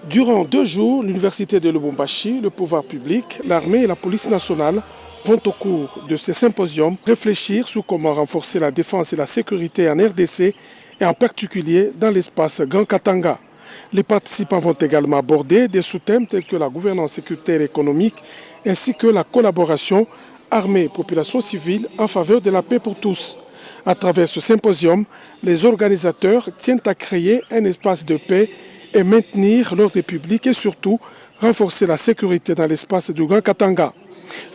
Durant 2 jours, l'Université de Lubumbashi, le pouvoir public, l'armée et la police nationale vont au cours de ces symposiums réfléchir sur comment renforcer la défense et la sécurité en RDC et en particulier dans l'espace Grand Katanga. Les participants vont également aborder des sous-thèmes tels que la gouvernance sécuritaire et économique ainsi que la collaboration armée-population civile en faveur de la paix pour tous. À travers ce symposium, les organisateurs tiennent à créer un espace de paix et maintenir l'ordre public et surtout renforcer la sécurité dans l'espace du Grand Katanga.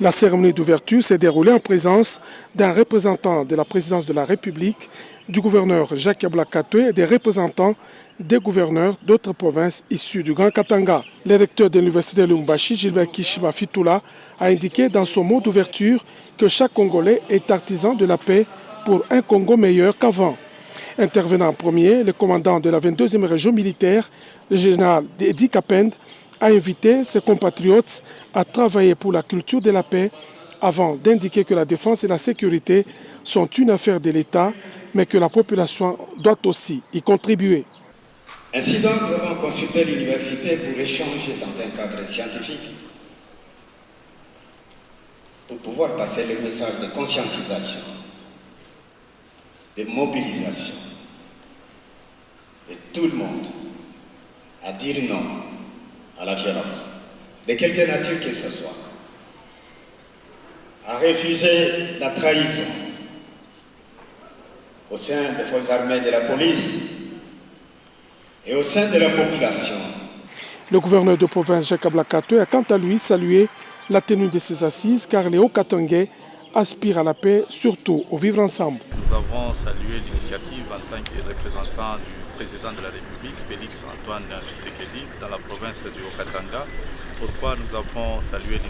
La cérémonie d'ouverture s'est déroulée en présence d'un représentant de la présidence de la République, du gouverneur Jacques Ablakatoué et des représentants des gouverneurs d'autres provinces issues du Grand Katanga. Le recteur de l'université de Lubumbashi, Gilbert Kishima Fitoula, a indiqué dans son mot d'ouverture que chaque Congolais est artisan de la paix pour un Congo meilleur qu'avant. Intervenant en premier, le commandant de la 22e région militaire, le général Edi Kapend, a invité ses compatriotes à travailler pour la culture de la paix avant d'indiquer que la défense et la sécurité sont une affaire de l'État, mais que la population doit aussi y contribuer. Ainsi donc, nous avons consulté l'université pour échanger dans un cadre scientifique, pour pouvoir passer le message de conscientisation, de mobilisation de tout le monde à dire non à la violence, de quelque nature que ce soit, à refuser la trahison au sein des forces armées de la police et au sein de la population. Le gouverneur de province Jacques Ablakatoué a quant à lui salué la tenue de ces assises car les Hauts-Katangais aspirent à la paix, surtout au vivre ensemble. Nous avons salué l'initiative en tant que représentant du président de la République, Félix Antoine Tshisekedi, dans la province du Haut-Katanga. Pourquoi nous avons salué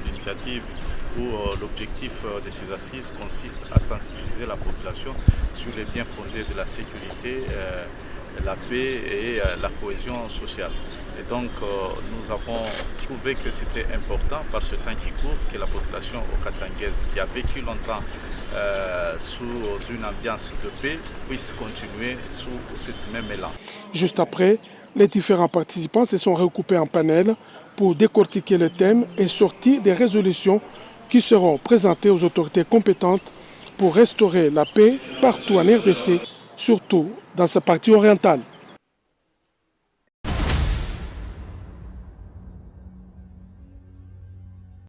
l'initiative où l'objectif de ces assises consiste à sensibiliser la population sur les biens fondés de la sécurité, la paix et la cohésion sociale. Et donc nous avons trouvé que c'était important par ce temps qui court que la population haut-katangaise qui a vécu longtemps sous une ambiance de paix puisse continuer sous ce même élan. Juste après, les différents participants se sont regroupés en panel pour décortiquer le thème et sortir des résolutions qui seront présentées aux autorités compétentes pour restaurer la paix partout en RDC, surtout dans sa partie orientale.